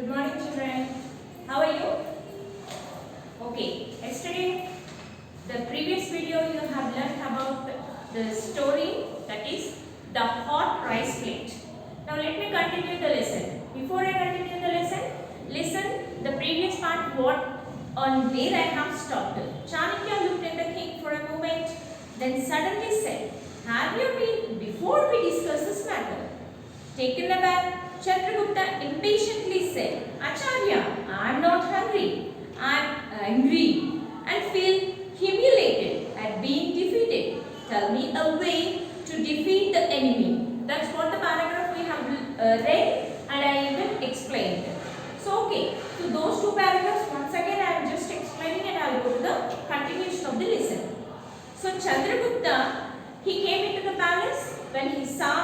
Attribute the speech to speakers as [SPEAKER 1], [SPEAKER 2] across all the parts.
[SPEAKER 1] Good morning, children. How are you? Okay, yesterday, the previous video you have learned about the story, that is the hot rice plate. Now let me continue the lesson. Before I continue the lesson, listen the previous part on where I have stopped. Chanakya looked at the king for a moment, then suddenly said, "Have you been before we discuss this matter?" Taken aback, Chandragupta impatiently said, "Acharya, I am not hungry. I am angry and feel humiliated at being defeated. Tell me a way to defeat the enemy." That's what the paragraph we have read and I even explained. So, okay, so those two paragraphs once again I am just explaining and I will go to the continuation of the lesson. So, Chandragupta, he came into the palace when he saw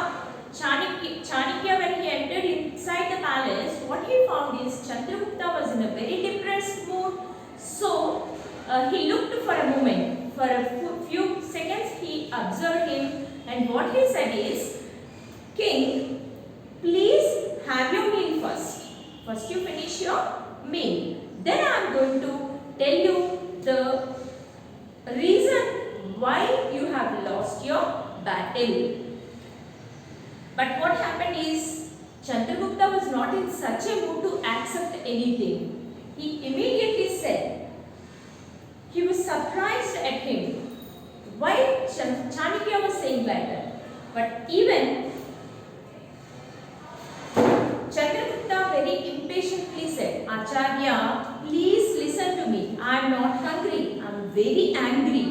[SPEAKER 1] Chanakya when he entered inside the palace. What he found is Chandragupta was in a very depressed mood. So he looked for a moment. For a few seconds he observed him, and what he said is, "King, please have your meal first. First you finish your meal. Then I am going to tell you the reason why you have lost your battle." But what happened is, Chandragupta was not in such a mood to accept anything. He immediately said, he was surprised at him. Why Chanakya was saying like that? But even Chandragupta very impatiently said, "Acharya, please listen to me. I am not hungry. I am very angry.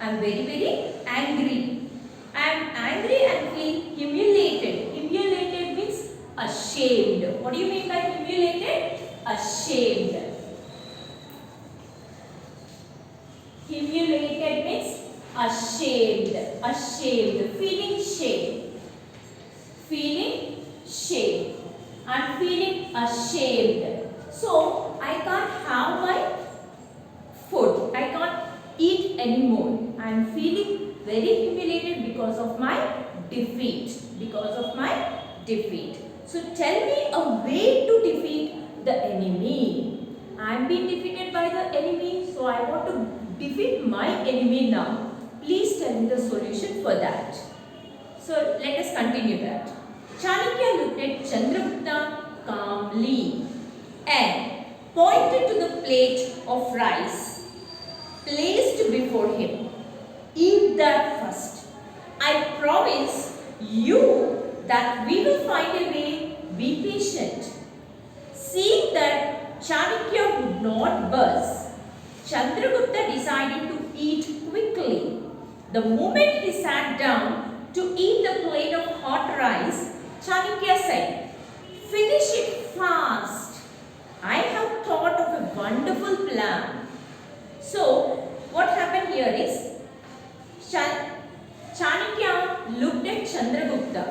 [SPEAKER 1] I am very, very angry. I am angry and feel humiliated." Humiliated means ashamed. What do you mean by humiliated? Ashamed. Humiliated means ashamed. Ashamed. Feeling shame. Feeling shame. I am feeling ashamed. So, I can't have my food. I can't eat anymore. I am feeling very humiliated because of my defeat. Because of my defeat. So tell me a way to defeat the enemy. I am being defeated by the enemy, so I want to defeat my enemy now. Please tell me the solution for that. So let us continue that. Chanakya looked at Chandragupta calmly and pointed to the plate of rice placed before him. "Eat that first. I promise you that we will find a way. Be patient." Seeing that Chanakya would not budge, Chandragupta decided to eat quickly. The moment he sat down to eat the plate of hot rice, Chanakya said, "Finish it fast. I have thought of a wonderful plan." So, what happened here is, Chanakya looked at Chandragupta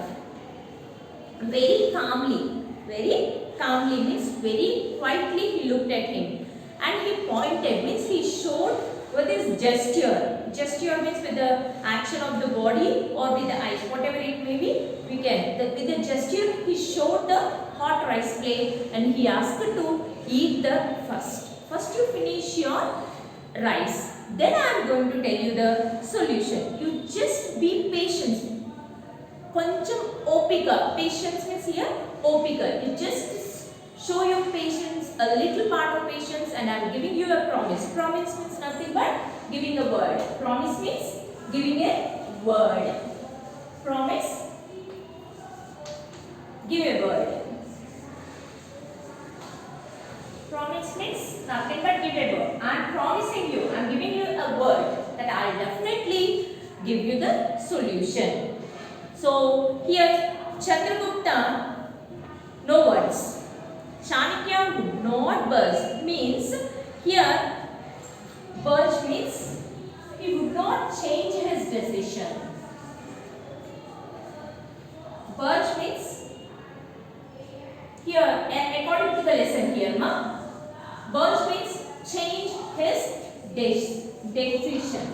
[SPEAKER 1] very calmly means very quietly he looked at him, and he pointed means he showed with his gesture. Gesture means with the action of the body or with the eyes, whatever it may be, with the gesture he showed the hot rice plate and he asked to eat the first. First you finish your rice. Then I am going to tell you the solution. You just be patient. Koncham opika. Patience means here opika. You just show your patience, a little part of patience, and I am giving you a promise. Promise means nothing but giving a word. Promise means giving a word. Promise. Give a word. Promise means nothing but give a word. I am promising you, I am giving you a word that I will definitely give you the solution. So here Chandragupta, no words. Chanakya would not budge means here budge means he would not change his decision. Budge means here according to the lesson here, budge means change his decision.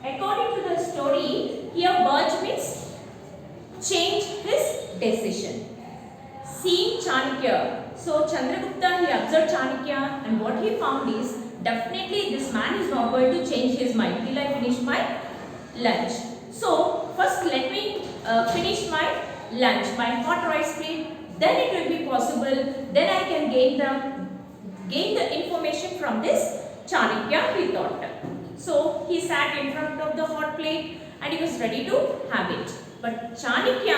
[SPEAKER 1] According to the story, here budge means change decision. Seeing Chanakya, so Chandragupta, he observed Chanakya, and what he found is definitely this man is not going to change his mind till I finish my lunch. So first let me finish my lunch, my hot rice plate. Then it will be possible. Then I can gain the information from this Chanakya, he thought. So he sat in front of the hot plate and he was ready to have it. But Chanakya,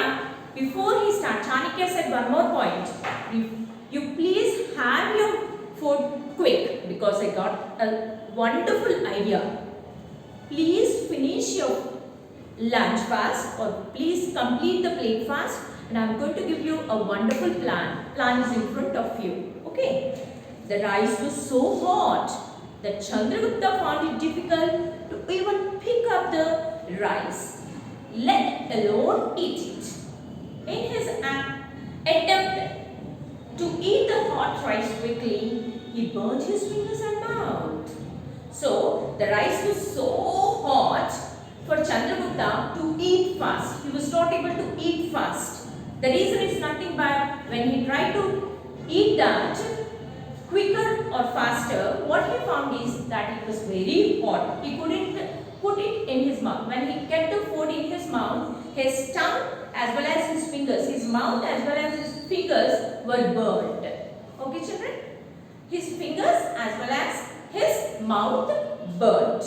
[SPEAKER 1] before he started, Chanakya said one more point. You please have your food quick, because I got a wonderful idea. Please finish your lunch fast, or please complete the plate fast, and I am going to give you a wonderful plan. Plan is in front of you. Okay. The rice was so hot that Chandragupta found it difficult to even pick up the rice, let alone eat it. In his attempt to eat the hot rice quickly, he burnt his fingers and mouth. So the rice was so hot for Chandragupta to eat fast. He was not able to eat fast. The reason is nothing but when he tried to eat that quicker or faster, what he found is that it was very hot. He couldn't put it in his mouth. When he kept the food in his mouth, his tongue as well as his fingers, his mouth as well as his fingers were burnt. Okay, children? His fingers as well as his mouth burnt.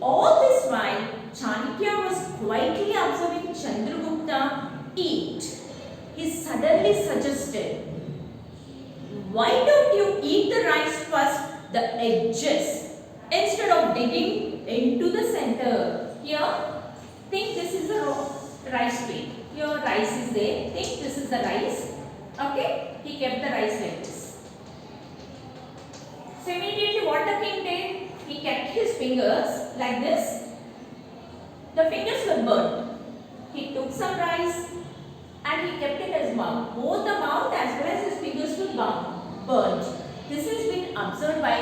[SPEAKER 1] All this while, Chanakya was quietly observing Chandragupta eat. He suddenly suggested, "Why don't you eat the rice first, the edges, instead of digging into the center?" Here, think this is a rice plate. Here rice is there. Think this is the rice. Okay? He kept the rice like this. So immediately what the king did? He kept his fingers like this. The fingers were burnt. He took some rice and he kept it as mouth. Both the mouth as well as his fingers were burnt. This has been observed by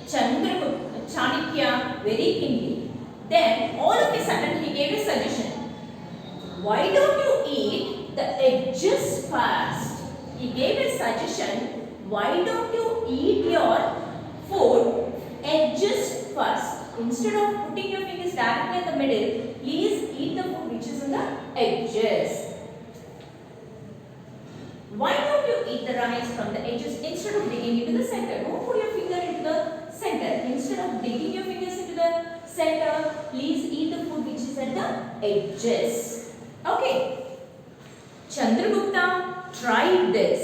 [SPEAKER 1] Chanakya very keenly. Then all of a sudden he gave a suggestion. "Why don't you eat the edges first?" He gave a suggestion. Why don't you eat your food edges first? Instead of putting your fingers directly in the middle, please eat the food which is in the edges. Why don't you eat the rice from the edges instead of digging into the center? Don't put your finger into the center. Instead of digging your fingers into the center, please eat the food which is at the edges. Okay. Chandragupta tried this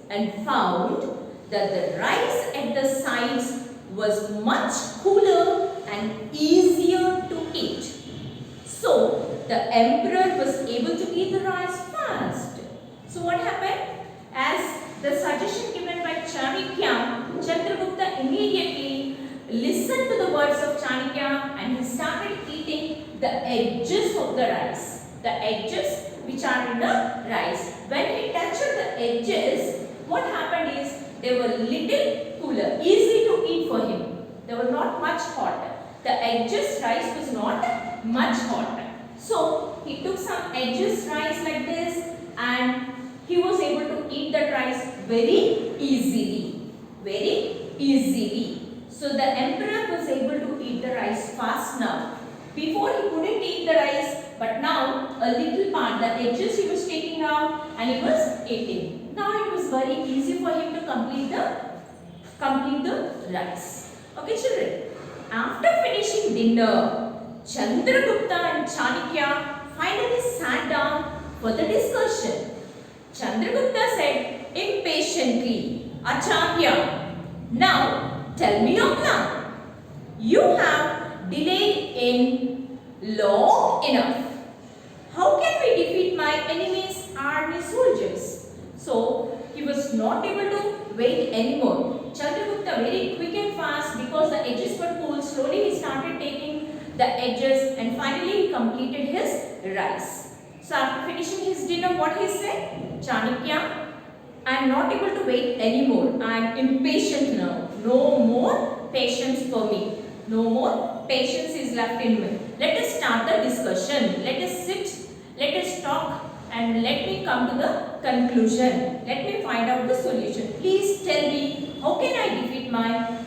[SPEAKER 1] and found that the rice at the sides was much cooler and easier to eat. So the emperor was able to eat the rice fast. So what happened? As the suggestion given by Chanakya, Chandragupta immediately listened to the words of Chanakya and he started eating the edges of the rice. The edges which are in the rice. When he touched the edges, what happened is they were little cooler, easy to eat for him. They were not much hot. The edges rice was not much hot. So he took some edges rice like this and he was able to eat the rice very easily. Very easily. So the emperor was able to eat the rice fast now. Before he couldn't eat the rice, but now a little part, the edges he was taking out and he was eating. Now it was very easy for him to complete the rice. Okay, children. After finishing dinner, Chandragupta and Chanakya finally sat down for the discussion. Chandragupta said impatiently, "Acharya, now tell me your plan. You have delayed in long enough. How can we defeat my enemy's army soldiers?" So he was not able to wait anymore. Chandragupta very quick and fast, because the edges were cool, slowly he started taking the edges and finally he completed his rice. So after finishing his dinner, what he said? "Chanakya, I am not able to wait anymore. I am impatient now. No more patience for me. No more patience is left in me. Let us start the discussion. Let us sit. Let us talk and let me come to the conclusion. Let me find out the solution. Please tell me, how can I defeat my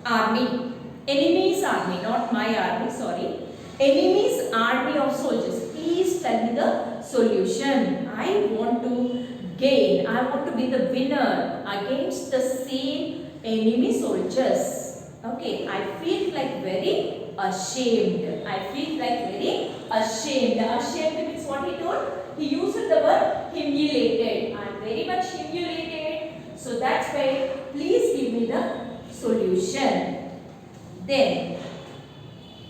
[SPEAKER 1] army? Enemy's army, not my army, sorry. Enemy's army of soldiers. Please tell me the solution. I want to gain. I want to be the winner against the same enemy soldiers. Okay, I feel like very ashamed. I feel like very ashamed. Ashamed means what he told? He used the word humiliated. I am very much humiliated. So that's why please give me the solution. Then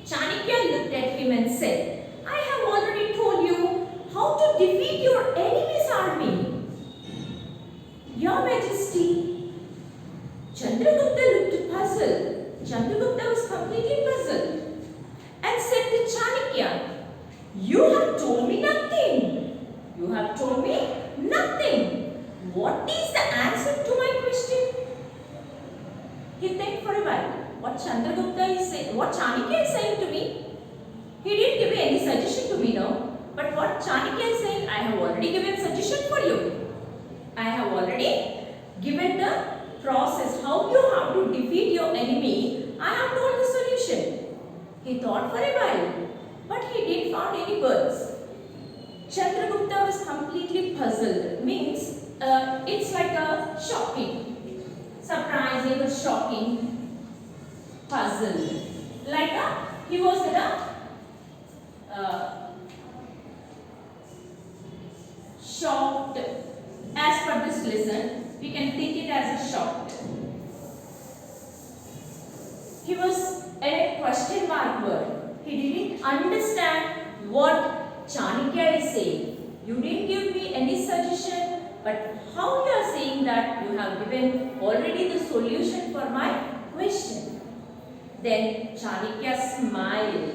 [SPEAKER 1] Chanakya looked at him and said, I have already told you how to defeat your enemy's army. Your Majesty. Chandragupta looked puzzled. Chandragupta was completely puzzled and said to Chanakya, you have told me nothing. You have told me nothing. What is the answer to my question? He think for a while. What Chandragupta is saying, what Chanakya is saying to me, he didn't give any suggestion to me, no. But what Chanakya is saying, I have already given suggestion for you. I have already given the process, how you have to defeat your enemy. I have told the solution. He thought for a while, but he didn't find any words. Chandragupta was completely puzzled. Means it's like a shocking, surprising or shocking. Puzzled, like he was in a shocked. As per this lesson, we can think it as a shocked. He was a question mark word. He didn't understand what Chanakya is saying. You didn't give me any suggestion, but how you are saying that you have given already the solution for my question. Then Chanakya smiled.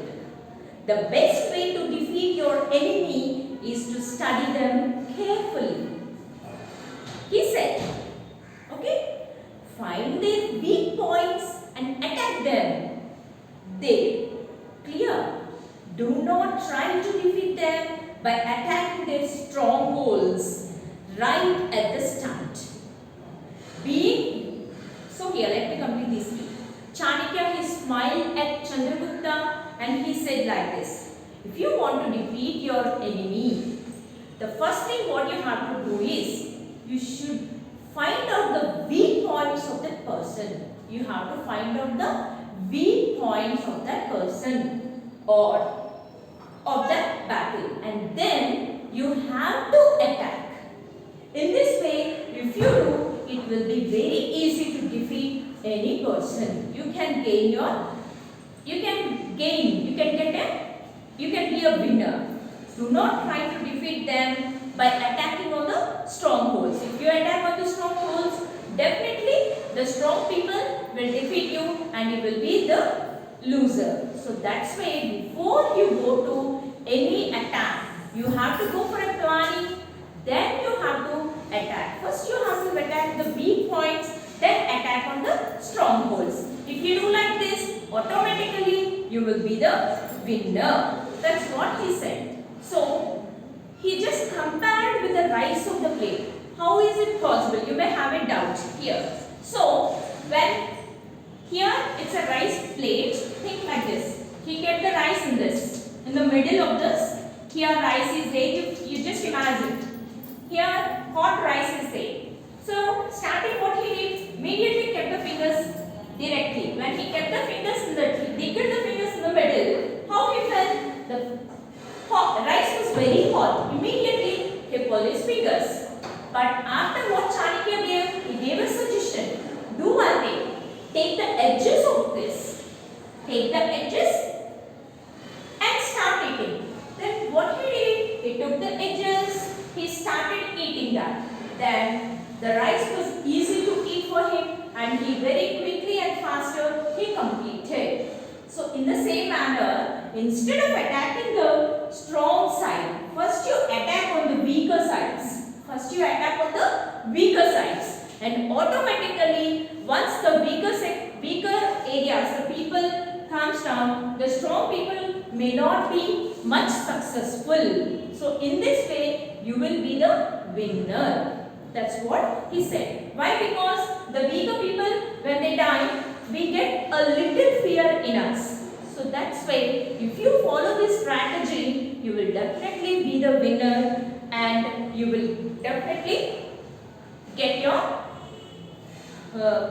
[SPEAKER 1] The best way to defeat your enemy is to study them carefully. He said, okay, find their weak points and attack them. They, clear, do not try to defeat them by attacking their strongholds right at the start. So here, let me complete these three. Chanakya, he smiled at Chandragupta and he said like this. If you want to defeat your enemy, the first thing what you have to do is, you should find out the weak points of that person. You have to find out the weak points of that person or of that battle. And then you have to attack. In this way, if you do, it will be very easy to defeat any person. You can be a winner. Do not try to defeat them by attacking on the strongholds. If you attack on the strongholds, definitely the strong people will defeat you and you will be the loser. So that's why before you go to any attack, you have to go for a planning, then you have to attack. First you have to attack the weak points, then attack on the strongholds. If you do like this, automatically you will be the winner. That's what he said. So he just compared with the rice of the plate. How is it possible? You may have a doubt here. So when here it's a rice plate, think like this. He kept the rice in this. In the middle of this, here rice is there. You just imagine. Here hot rice is there. So starting what he did, immediately kept the fingers directly. When he kept the fingers in the, he dipped the fingers in the middle, how he felt? The rice was very hot. Immediately he pulled his fingers. But after what Chanakya gave, he gave a suggestion. Do one thing. Take the edges of this. Take the edges and start eating. Then what he did, he took the edges, he started eating that. Then the rice was easy to eat for him and he very quickly and faster he completed. So in the same manner, instead of attacking the strong side, first you attack on the weaker sides. First you attack on the weaker sides. And automatically, once the weaker areas, the people comes down, the strong people may not be much successful. So in this way, you will be the winner. That's what he said. Why? Because the weaker people, when they die, we get a little fear in us. So that's why if you follow this strategy, you will definitely be the winner and you will definitely get your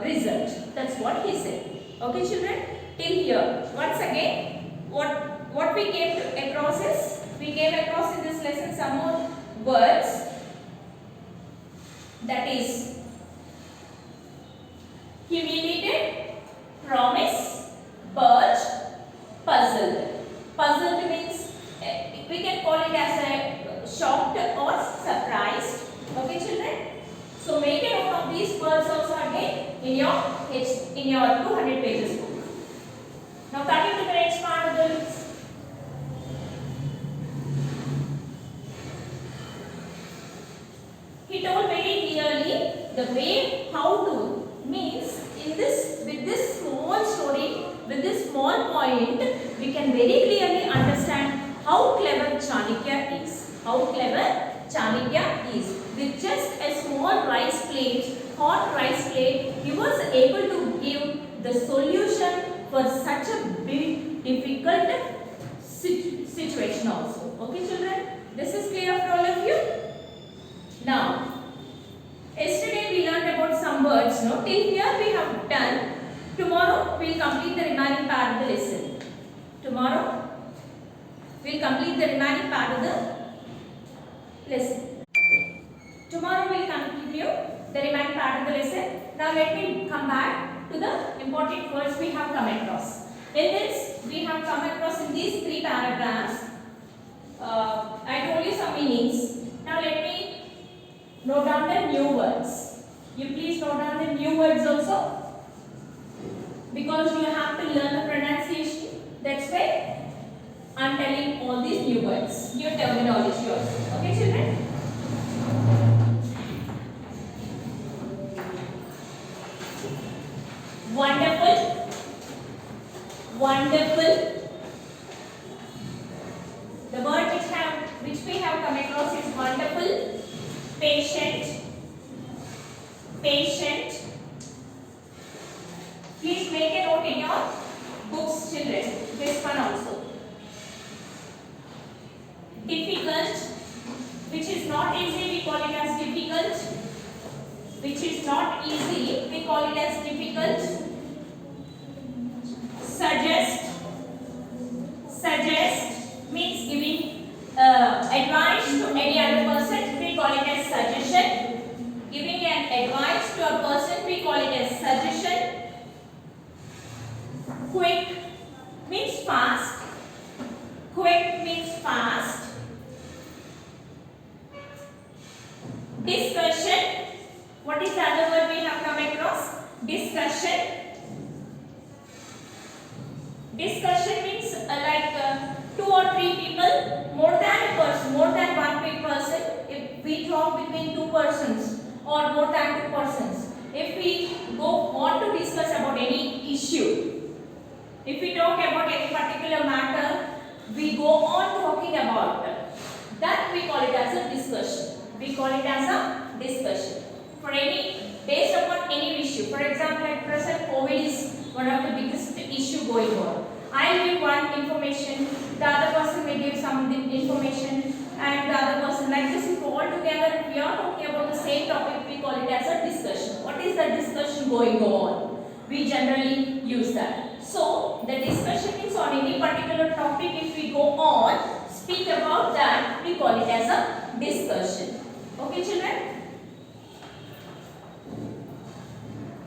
[SPEAKER 1] result. That's what he said. Okay children, till here. Once again, what we came across is, we came across in this lesson some more words, that is humiliated, promise, purge, puzzled. Puzzled means we can call it as a shocked or surprised. Okay children? So make a note of these words also again in your 200 pages book. Now coming to the next part of the list. He told very clearly the way how to, means in this, with this small story, with this small point, we can very clearly understand how clever Chanakya is. How clever Chanakya is. With just a small rice plate, hot rice plate, he was able to give the solution for such a big, difficult situation also. Okay children, this is clear for all of you? Now, yesterday we learned about some words, no? Till here we have done. Tomorrow we will complete the remaining part of the lesson. Tomorrow we will complete the remaining part of the lesson. Tomorrow we will continue the remaining part of the lesson. Now let me come back to the important words we have come across. In this, we have come across in these 3 paragraphs. I told you some meanings. Now let me note down the new words. You please note down the new words also, because you have to learn the pronunciation. That's why I am telling all these new words, new terminology also. Okay children? Wonderful, wonderful. The word which we have come across is wonderful. Patient, patient. Please make a note in your books children, this one also. Difficult, which is not easy, we call it as difficult. Which is not easy, we call it as difficult. Suggest, suggest means giving advice to any other person, we call it as suggestion. Giving an advice to a person, we call it as suggestion. Quick means fast. Quick means fast. Discussion. What is the other word we have come across? Discussion. Discussion means like 2 or 3 people, more than a person, more than one big person. If we talk between 2 persons or more than 2 persons, if we want to discuss about any issue, if we talk about any particular matter, we go on talking about that, we call it as a discussion. We call it as a discussion. For any, based upon any issue. For example, at present COVID is one of the biggest issue going on. I will give one information, the other person may give some information, and the other person, like this, if all together we are talking about the same topic, we call it as a discussion. What is the discussion going on? We generally use that. So the discussion is on any particular topic. If we go on, speak about that, we call it as a discussion. Okay children?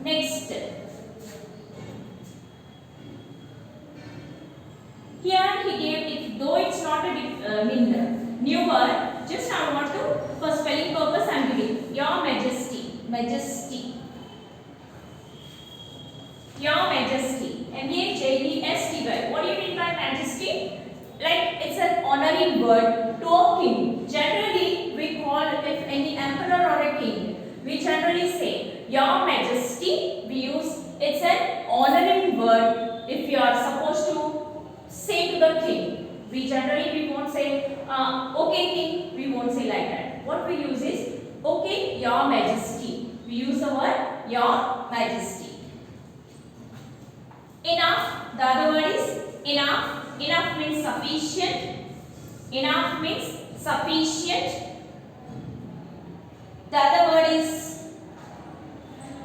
[SPEAKER 1] Next. Here he gave it, though it's not a new word, just I want to, for spelling purpose I am giving. Your Majesty. Majesty. Your Majesty. M-A-J-E-S-T-Y. What do you mean by majesty? Like it's an honoring word to a king. Generally, we call, if any emperor or a king, we generally say, Your Majesty. We use, it's an honoring word if you are supposed to say to the king. We generally, we won't say, okay king, we won't say like that. Your Majesty. We use the word Your Majesty. Enough. The other word is enough. Enough means sufficient. Enough means sufficient. The other word is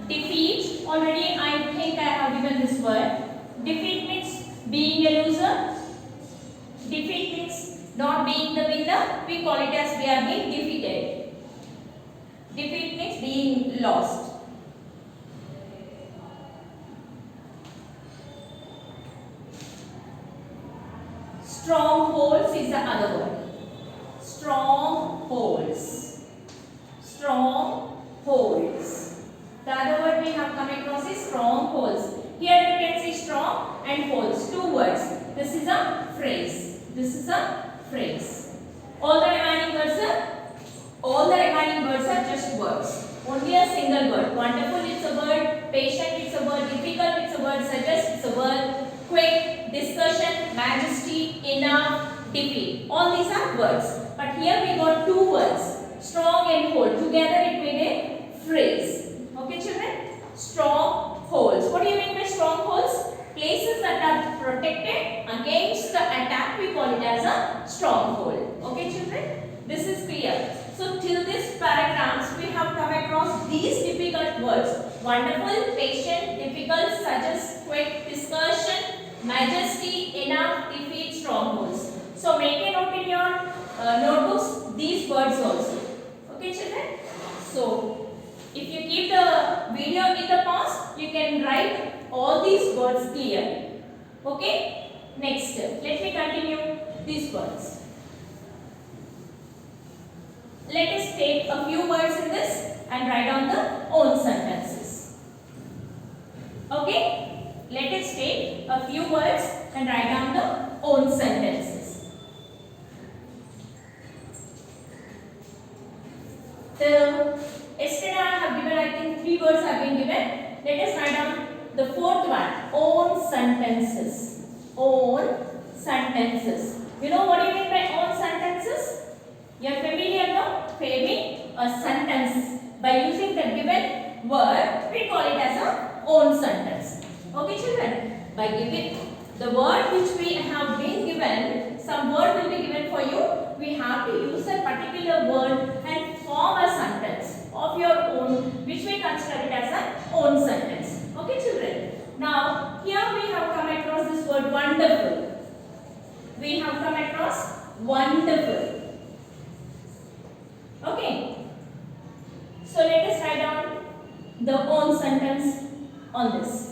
[SPEAKER 1] defeat. Already I think I have given this word. Defeat means being a loser. Defeat means not being the winner. We call it as we are being defeated. Defeat means being lost. Strongholds is the other word. Strongholds. Strongholds. The other word we have come across is strongholds. Here you can see strong and holds. Two words. This is a phrase. This is a phrase. All the remaining words are just words. Only a single word. Wonderful it's a word. Patient it's a word. Difficult it's a word. Suggest it's a word. Quick, discussion, majesty, enough, defeat. All these are words. But here we got two words. Strong and hold. Together it made a phrase. Okay children? Strongholds. What do you mean by strongholds? Places that are protected against the attack, we call it as a stronghold. Okay children? This is clear. So till this paragraphs we have come across these difficult words. Wonderful, patient, difficult, suggest, quick, discussion, majesty, enough, defeat, strongholds. So make a note in your notebooks these words also. Okay children? So if you keep the video in the pause, you can write all these words clearly. Okay? Next, let me continue these words. Let us take a few words in this and write down the own sentences. Okay? Let us take a few words and write down the own sentences. Yesterday I have given, I think 3 words have been given. Let us write down the 4th one. Own sentences. Own sentences. You know what do you mean by own sentences? You are familiar now? Framing a sentence by using the given word, we call it as a own sentence. Okay children? By giving the word which we have been given, some word will be given for you. We have to use a particular word and form a sentence of your own, which we consider it as an own sentence. Okay children? Now here we have come across this word wonderful. We have come across wonderful. Okay. So let us write down the own sentence on this.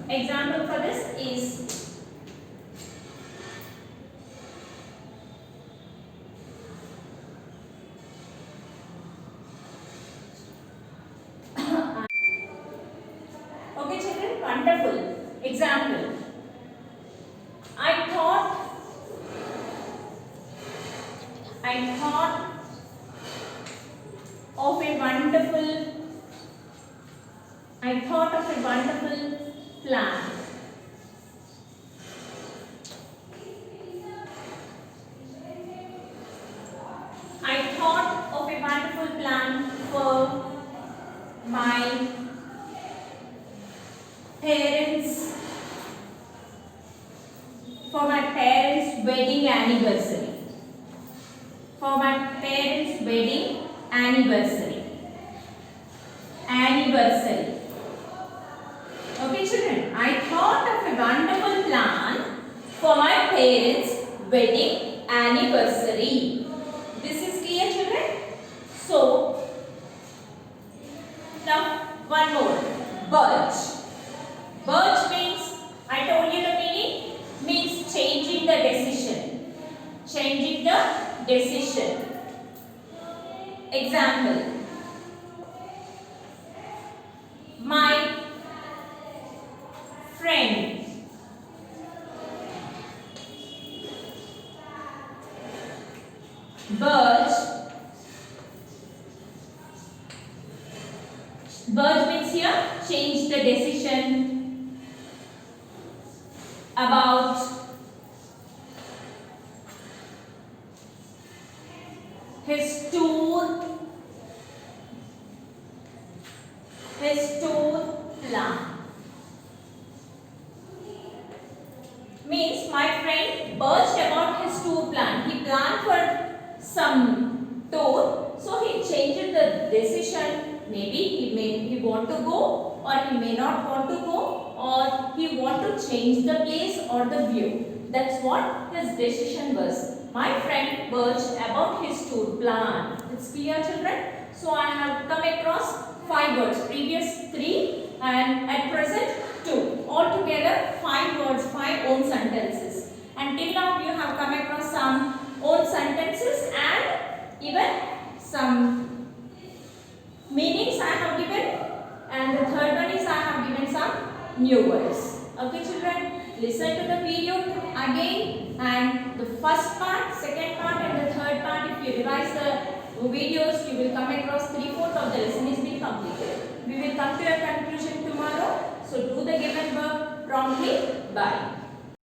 [SPEAKER 1] Example for this is okay children, wonderful. Example. I thought of a wonderful plan. I thought of a wonderful plan for my parents' wedding anniversary. For my parents' wedding anniversary. Okay children, I thought of a wonderful plan for my parents' wedding anniversary. This is clear children? So, now one more. Birch. Birch means, I told you the meaning, means changing the decision. Changing the decision. Example. My friend Birch. Birch means here change the decision about his tour plan. Means my friend burst about his tour plan. He planned for some tour, so he changed the decision. Maybe he want to go, or he may not want to go, or he want to change the place or the view. That's what his decision was. My friend burst about his tour plan. It's clear, children? So I have come across 5 words. Previous 3 and at present 2. Altogether 5 words, 5 own sentences. And till now you have come across some own sentences and even some meanings I have given. And the third one is I have given some new words. Okay, children? Listen to the video again, and the first part, second part and the third part, if you revise the videos, you will come across 3/4 of the lesson is being completed. We will come to a conclusion tomorrow. So do the given work promptly. Bye.